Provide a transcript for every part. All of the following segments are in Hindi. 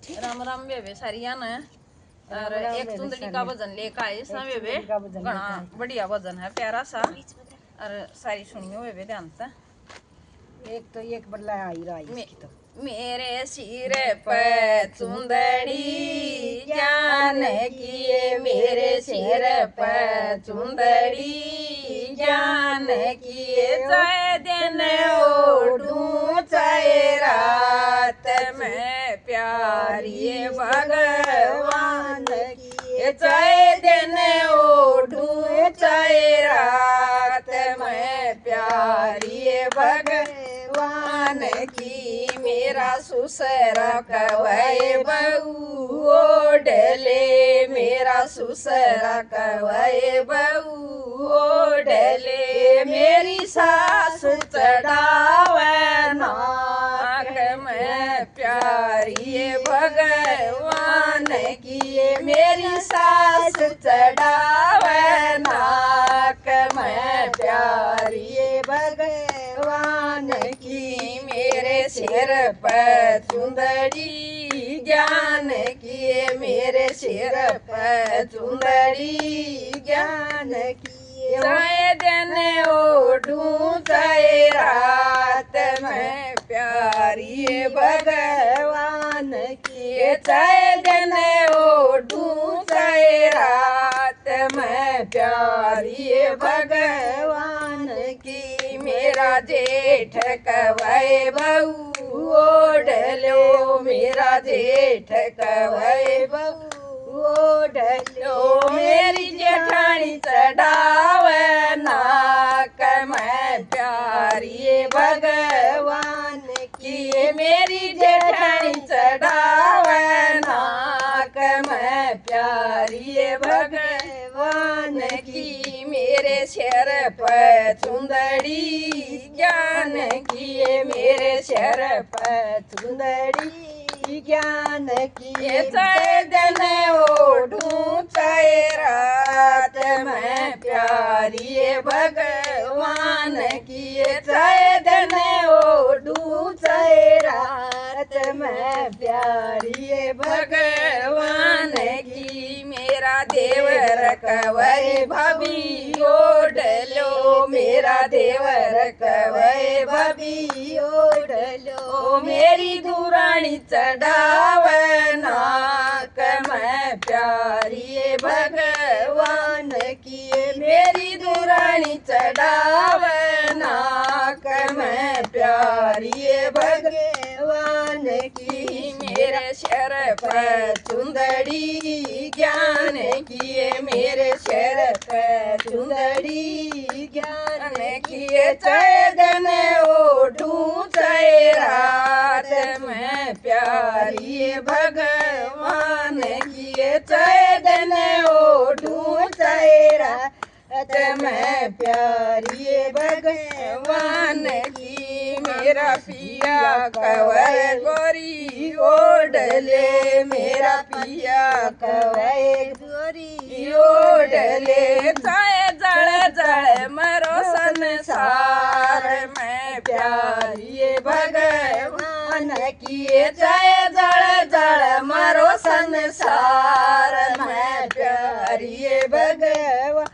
राम राम बेबे सारिया न और एक चुंदड़ी का वजन लेकर आए इसना बेबे घना बढ़िया वजन है प्यारा सा और सारी सुनियो बेबे ध्यान से एक तो एक बल्ला आई रहा है इसकी तो मेरे सिर पे चुंदड़ी ज्ञान किए मेरे सिर पे चुंदड़ी ज्ञान किए चाहे दिन ओढ़ूं चाहे रात में प्यारी भगवान की चाहे दिन ओढ़ूं चाहे रात में प्यारी भगवान की मेरा सुसरा कवै बहू ओढ़ले मेरा सुसरा कवै बहू ओढ़ले मेरी सास चढ़ावे नाक में प्यारी भगवान की मेरी सास चढ़ावे नाक में प्यारी भगवान की मेरे सिर पर चुंदड़ी ज्ञान किए मेरे सिर पर चुंदड़ी ज्ञान किए चाहे दिन ओढ़ूं चाहे रात में प्यारी भगवान की चाहे दिन ओढ़ूं चाहे रात में प्यारी भगवान की मेरा जेठ कवै बहू ओढ़ लो मेरा जेठ कवै बहू ओढ़ लो मेरी जेठानी चढ़ावे नाक में प्यारी भगवान की मेरी जेठानी चढ़ावे नाक में प्यारी भगवान की मेरे सिर पर चुंदड़ी ज्ञान किए मेरे सिर पर चुंदड़ी ज्ञान किए चाहे दिन ओढ़ूं चाहे रात में प्यारी भगवान किए चाहे दिन ओढ़ूं चाहे रात में प्यारी भगवान की मेरा देवर कवै भाभी ओढ़ लो मेरा देवर कवै भाभी ओढ़ लो मेरी दुरानी चढ़ावे नाक में प्यारी भगवान की मेरी दुरानी चढ़ावे नाक में प्यारी भगवान की मेरे सिर पर चुंदड़ी ज्ञान किए मेरे सिर पर चुंदड़ी ज्ञान किए चाहे दिन ओढ़ूं चाहे रात में प्यारी भगवान किए चाहे दिन ओढ़ूं चाहे रात में प्यारी भगवान की मेरा पिया कवै गोरी ओढ़ ले मेरा पिया कवै गोरी ओढ़ ले चाहे जड़ जड़ मरो संसार में प्यारी भगवान किए चाहे जड़ जड़ मरो संसार में प्यारी भगवान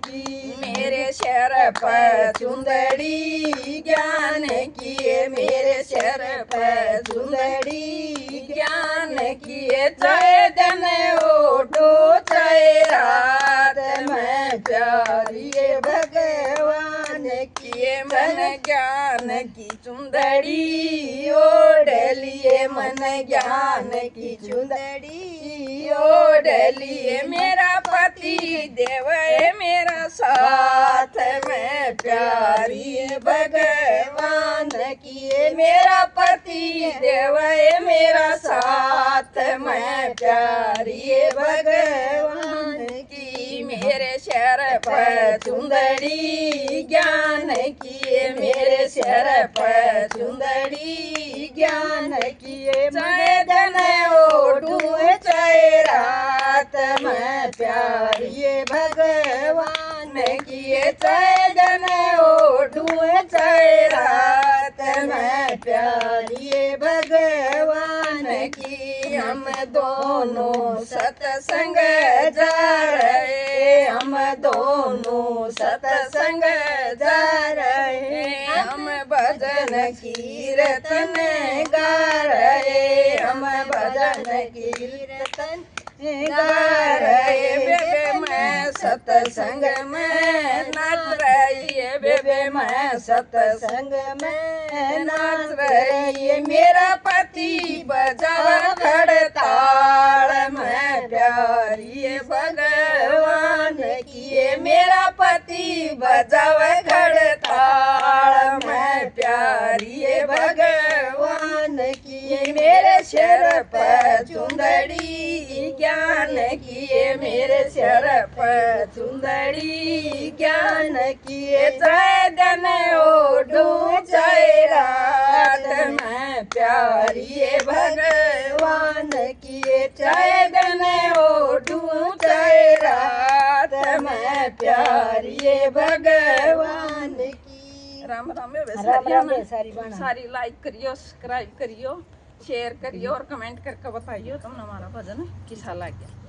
की मेरे सिर पर चुंदड़ी ज्ञान किए मेरे सिर पर चुंदड़ी ज्ञान किए चाहे दिन ओढ़ो चाहे रात में प्यारी भगवान किए मन ज्ञान की चुंदड़ी ओढ़ लिए मन ज्ञान की चुंदड़ी ओढ़ लिए मेरा पति देव मेरा साथ में प्यारी भगवान किए मेरा पति देव मेरा साथ में प्यारी भगवान की मेरे सिर पर चुंदड़ी ज्ञान किए मेरे सिर पर चुंदड़ी ज्ञान किए चाहे दिन ओढ़ूं चाहे रात में प्यारी भगवान किए चाहे दिन ओढ़ूं चाहे रात में प्यारी भगवान की हम दोनों सत्संग जा रहे, हम दोनों सत्संग जा रहे, हम भजन कीर्तन गा रहे, हम भजन कीर्तन गा रहे। बेबे मैं सत्संग में नाच रही है, बेबे मैं सत्संग में नाच रही है। मेरा पति बजावा खड़ताल, मैं प्यारी है भगवान की, मेरा पति बजावा खड़ताल, मैं प्यारी है भगवान की। मेरे सिर पर चुंदड़ी ज्ञान किए, मेरे सिर पर चुंदड़ी ज्ञान किए। चाहे दिन ओढ़ूं चाहे रात, मैं प्यारी है भगवान किए। चाहे दिन ओढ़ूं चाहे रात, मैं प्यारी है भगवान की। राम राम सारी बाणा सारी लाइक करियो, सब्सक्राइब करियो, शेयर करियो और कमेंट करके बताइयो तुमने हमारा भजन कैसा लग गया।